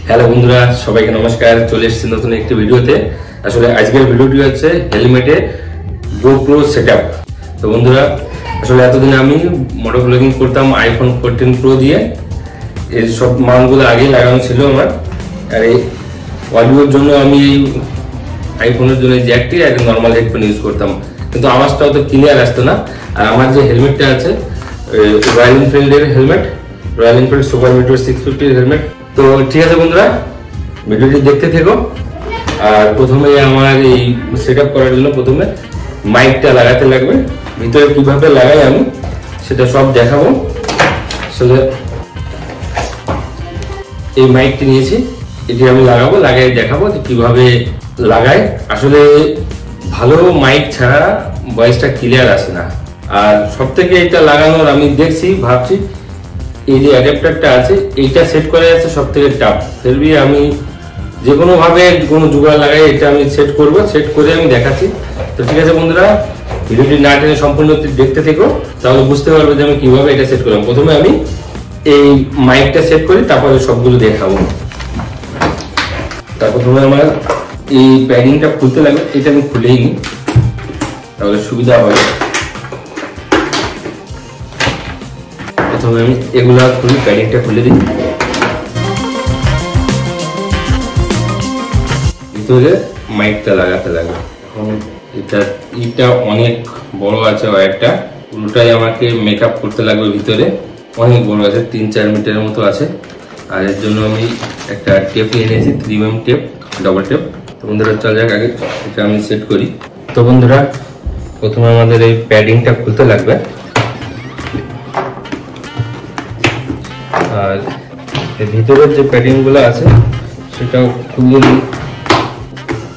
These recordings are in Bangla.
হ্যালো বন্ধুরা, সবাইকে নমস্কার। চলে এসেছি নতুন একটি ভিডিওতে। আসলে আজকের ভিডিওটি হচ্ছে হেলমেটে গোপ্রো সেটআপ। তো বন্ধুরা, আসলে এতদিন আমি মোটো ব্লগিং করতাম আইফোন 14 প্রো দিয়ে। এর সব মানগুলো আগেই লাগানো ছিল আমার। আর এই অডিওর জন্য আমি আইফোনের জন্য জ্যাকটি আর নর্মাল হেডফোন ইউজ করতাম, কিন্তু আওয়াজটা অত ক্লিয়ার আসতো না। আর আমার যে হেলমেটটা আছে রয়্যাল এনফিল্ডের helmet, Royal Enfield Super Meteor 650 helmet. তো ঠিক আছে বন্ধুরা, ভিডিওটি দেখতে থেকো। আর প্রথমে আমার এই সেটআপ করার জন্য প্রথমে মাইকটা লাগাতে লাগবে। ভিতরে কিভাবে লাগাই আমি সেটা সব দেখাবো। আসলে এই মাইকটি নিয়েছি, এটি আমি লাগাবো, লাগাই দেখাবো যে কিভাবে লাগাই। আসলে ভালো মাইক ছাড়া ভয়েসটা ক্লিয়ার আসে না। আর সব থেকে এটা লাগানোর আমি দেখছি, ভাবছি এই যে অ্যাডাপ্টারটা আছে এইটা সেট করা আছে সব থেকে টাফ। ফেরবি আমি যে কোনো ভাবে কোনো জোগাড় লাগাই এটা আমি সেট করব, সেট করে আমি দেখাচ্ছি। তো ঠিক আছে বন্ধুরা, ভিডিওটি না টেনে সম্পূর্ণ দেখতে থেকো, তাহলে বুঝতে পারবে যে আমি কিভাবে এটা সেট করলাম। প্রথমে আমি এই মাইকটা সেট করি, তারপরে সবগুলো দেখাবো। তারপর প্রথমে আমার এই প্যাডিংটা খুলতে লাগবে, এটা আমি খুলেই নি তাহলে সুবিধা হবে। প্রথমে আমি এগুলা খুলি, প্যাডিংটা খুলে দিই। ভিতরে মাইকটা লাগাতে লাগবে। এখন এটা অনেক বড় আছে, ওয়্যারটা পুরোটাই আমাকে মেকআপ করতে লাগবে। ভিতরে অনেক বড় আছে, 3-4 মিটারের মতো আছে। আর এর জন্য আমি একটা টেপ এনেছি, 3mm টেপ, ডবল টেপ। তো বন্ধুরা চল যাক, আগে এটা আমি সেট করি। তো বন্ধুরা, প্রথমে আমাদের এই প্যাডিংটা খুলতে লাগবে। আর এর ভিতরের যে প্যাডিং গুলো আছে সেটাও খুলে নিই,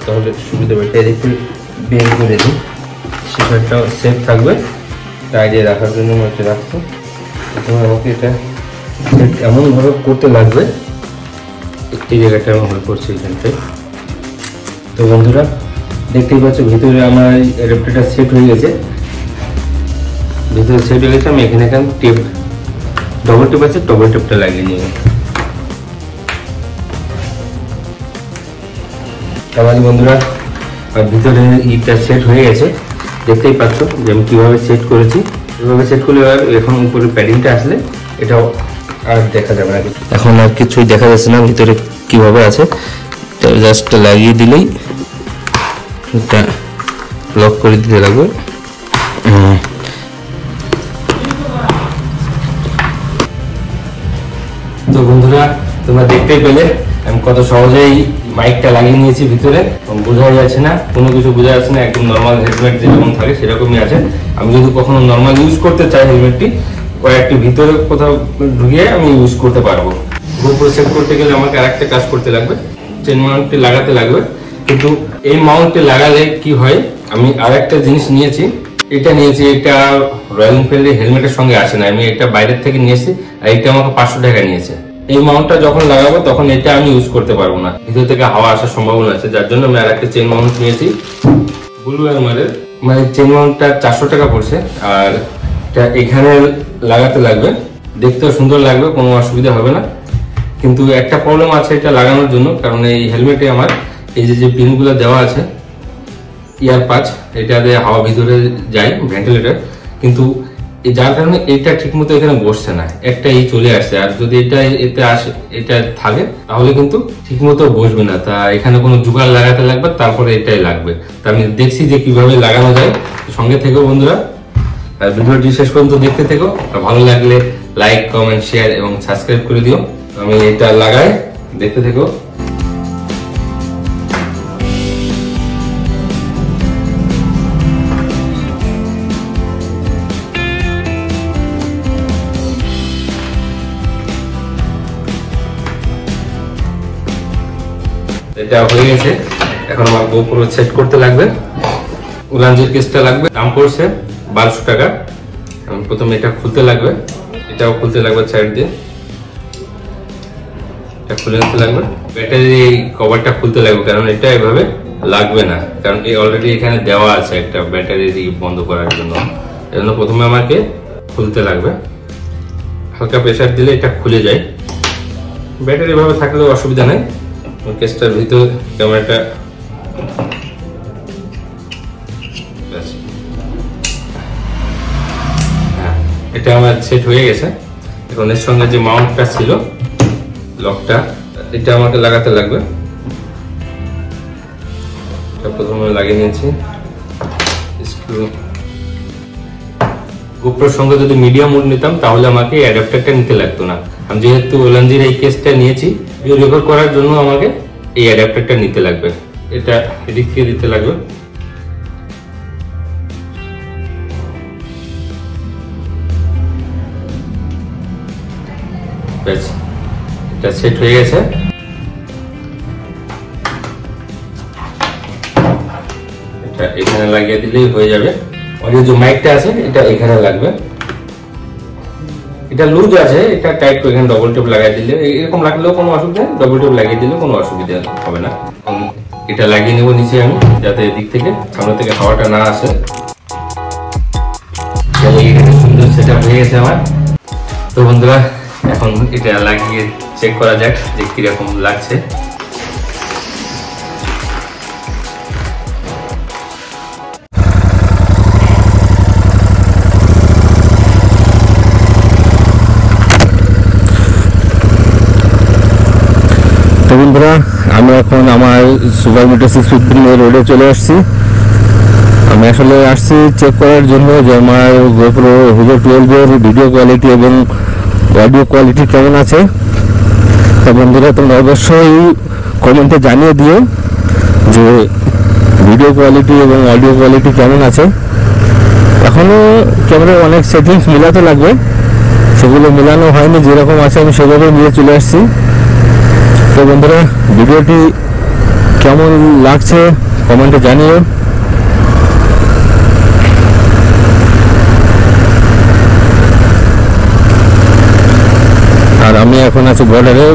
তাহলে সুবিধা হবে। এটা একটু বের করে দিই, সেটাও সেফ থাকবে। টাইডে রাখার জন্য আমি এটা রাখবো। প্রথমে আমাকে এটা এমনভাবে করতে লাগবে, একটি জায়গাটা আমি হোল্ড করছি এখানটায়। তো বন্ধুরা দেখতেই পাচ্ছ ভিতরে আমার অ্যাডাপ্টারটা সেট হয়ে গেছে। ভিতরে সেট হয়ে গেছে, আমি এখানে টেপ, ডবল টেপ আছে, ডবল টেপটা লাগিয়ে নিয়ে আমার বন্ধুরা ভিতরে ইটা সেট হয়ে গেছে। দেখতেই পাচ্ছ যে আমি কিভাবে সেট করেছি। এভাবে সেট করলে এখন উপরে প্যাডিংটা আসলে এটাও আর দেখা যাবে না, এখন আর কিছুই দেখা যাচ্ছে না ভিতরে কিভাবে আছে। জাস্ট লাগিয়ে দিলেই এটা লক করে দিতে লাগবে। তো বন্ধুরা, তোমরা দেখতেই পেলে আমি কত সহজেই মাইকটা লাগিয়ে নিয়েছি। ভিতরে বোঝা যাচ্ছে না, কোনো কিছু বোঝা যাচ্ছে না, একদম নর্মাল হেলমেট যেরকম থাকে সেরকমই আছে। আমি যদি কখনো নর্মাল ইউজ করতে চাই হেলমেটটি, কয়েকটি ভিতরে কোথাও ঢুকিয়ে আমি ইউজ করতে পারবো। গোপ্রো সেট করতে গেলে আমাকে আরেকটা কাজ করতে লাগবে, চেন মাউন্টটি লাগাতে লাগবে। কিন্তু এই মাউন্টটি লাগালে কি হয়, আমি আরেকটা জিনিস নিয়েছি, এটা রয়্যাল এনফিল্ডের হেলমেটের সঙ্গে আসে না, আমি এটা বাইরের থেকে নিয়েছি। আর এটা আমাকে 500 টাকা নিয়েছে। এই মাউন্টটা যখন লাগাবো তখন এটা আমি ইউজ করতে পারবো না, ভিতর থেকে হাওয়া আসার সম্ভাবনা আছে। যার জন্য আমি আরেকটা চেন মাউন্ট নিয়েছি, ব্লু এয়ারমারের। মানে চেন মাউন্টটা 400 টাকা পড়ছে। আর এটা এখানে লাগাতে লাগবে, দেখতেও সুন্দর লাগবে, কোনো অসুবিধা হবে না। কিন্তু একটা প্রবলেম আছে এটা লাগানোর জন্য, কারণ এই হেলমেটে আমার এই যে পিনগুলো দেওয়া আছে ইয়ার পাঁচ, এটা দিয়ে হাওয়া ভিতরে যায়, ভেন্টিলেটর, কিন্তু যার কারণে এটা ঠিক মতো এখানে বসছে না, একটা এই চলে আসছে। আর যদি এতে আসে, এটা থাকে, তাহলে কিন্তু ঠিক মতো বসবে না। তা এখানে কোনো জোগাড় লাগাতে লাগবে, তারপরে এটাই লাগবে। তা আমি দেখছি যে কিভাবে লাগানো যায়। সঙ্গে থেকো বন্ধুরা, আর ভিডিওটি শেষ পর্যন্ত দেখতে থেকো। ভালো লাগলে লাইক, কমেন্ট, শেয়ার এবং সাবস্ক্রাইব করে দিও। আমি এটা লাগাই, দেখতে থেকো। এটা হয়ে গেছে, এখন আমার গোপ্রো সেট করতে লাগবে। উলানজির কেসটা লাগবে, দাম পড়ছে 1200 টাকা। প্রথমে এটা খুলতে লাগবে, এটাও খুলতে লাগবে সাইড দিয়ে, এটা খুলে নিতে লাগবে। ব্যাটারির কভারটা খুলতে লাগবে, কারণ এটা এভাবে লাগবে না, কারণ অলরেডি এখানে দেওয়া আছে একটা ব্যাটারি বন্ধ করার জন্য। এজন্য প্রথমে আমাকে খুলতে লাগবে, হালকা প্রেসার দিলে এটা খুলে যায়। ব্যাটারি ভাবে থাকলেও অসুবিধা নেই। কেসটার ভিতর ক্যামেরাটা এটা আমার সেট হয়ে গেছে। এখন এর সঙ্গে যে মাউন্টটা ছিল লকটা, এটা আমাকে লাগাতে লাগবে। এটা প্রথমে লাগিয়ে নিয়েছি স্ক্রু। গোপ্রোর সঙ্গে যদি মিডিয়াম মোড নিতাম তাহলে আমাকে অ্যাডাপ্টারটা নিতে লাগতো না। আমি যেহেতু ওলানজির এই কেসটা নিয়েছি, ভিডিও রেকর্ড করার জন্য আমাকে এই অ্যাডাপ্টারটা নিতে লাগবে। এটা এদিক থেকে দিতে লাগবে। এটা সেট হয়ে গেছে। এটা এখানে লাগিয়ে দিলেই হয়ে যাবে। অডিও যে মাইকটা আছে এটা এখানে লাগবে। এটা লুজ আছে, এটা টাইট করে এখানে ডবল টেপ লাগিয়ে দিলে, এরকম লাগলেও কোনো অসুবিধা নেই, ডবল টেপ লাগিয়ে দিলেও কোনো অসুবিধা হবে না। এটা লাগিয়ে নেব নিচে আমি, যাতে এদিক থেকে সামনে থেকে হাওয়াটা না আসে। সুন্দর সেটআপ হয়ে গেছে আমার। তো বন্ধুরা, এখন এটা লাগিয়ে চেক করা যাক যে কিরকম লাগছে। তো বন্ধুরা, আমি এখন আমার সুপার মিটার 615 রোডে চলে আসছি। আমি আসলে আসছি চেক করার জন্য যে আমার গোপ্রো হিরো 12 এর ভিডিও কোয়ালিটি এবং অডিও কোয়ালিটি কেমন আছে। তো বন্ধুরা, তোমরা অবশ্যই কমেন্টে জানিয়ে দিও যে ভিডিও কোয়ালিটি এবং অডিও কোয়ালিটি কেমন আছে। এখনও ক্যামেরার অনেক সেটিংস মেলাতে লাগবে, সেগুলো মেলানো হয়নি, যেরকম আছে আমি সেভাবে নিয়ে চলে আসছি। তো বন্ধুরা, ভিডিওটি কেমন লাগছে কমেন্টে জানিও। আর আমি এখন আছি বর্ডারে।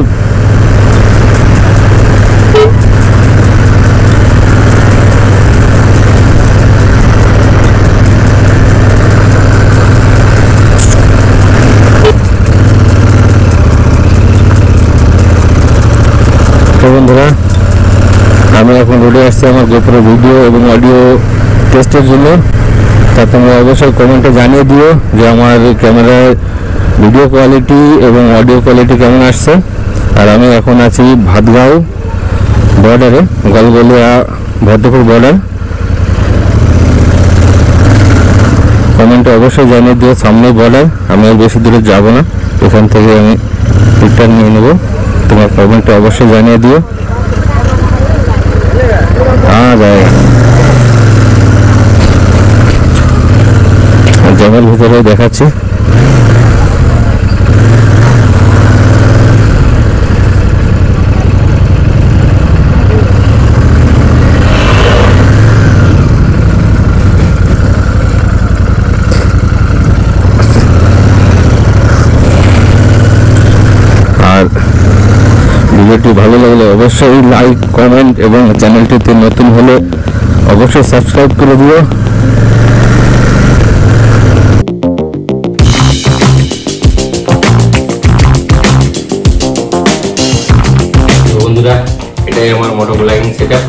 বন্ধুরা, আমি এখন রোডে আসছি আমার গোপ্রো ভিডিও এবং অডিও টেস্টের জন্য। তা তোমরা অবশ্যই কমেন্টে জানিয়ে দিও যে আমার ক্যামেরার ভিডিও কোয়ালিটি এবং অডিও কোয়ালিটি কেমন আসছে। আর আমি এখন আছি ভাতগাঁও বর্ডারে, গলগলিয়া ভদ্রপুর বর্ডার। কমেন্টে অবশ্যই জানিয়ে দিও, সামনেই বর্ডার, আমি আর বেশি দূরে যাব না, এখান থেকে আমি রিটার্ন নিয়ে নেবো। তোমার কমেন্টে অবশ্যই জানিয়ে দিও। জমের ভিতরে দেখাচ্ছি। আর ভিডিওটি ভালো লাগলে অবশ্যই লাইক, কমেন্ট এবং চ্যানেলটিতে নতুন হলে অবশ্যই সাবস্ক্রাইব করে দিও। বন্ধুরা, এটাই আমার মোটো ব্লগিং সেটআপ।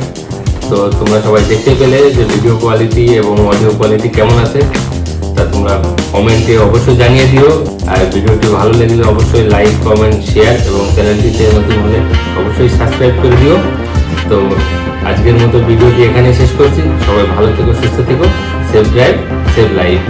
তো তোমরা সবাই দেখতে পেলে যে ভিডিও কোয়ালিটি এবং অডিও কোয়ালিটি কেমন আছে, তা তোমরা কমেন্টে অবশ্যই জানিয়ে দিও। আর ভিডিওটি ভালো লাগলে অবশ্যই লাইক, কমেন্ট, শেয়ার এবং চ্যানেলটিতে নতুন হলে অবশ্যই সাবস্ক্রাইব করে দিও। তো আজকের মতো ভিডিওটি এখানে শেষ করছি। সবাই ভালো থেকো, সুস্থ থেকো, সেভ ড্রাইভ, সেভ লাইফ।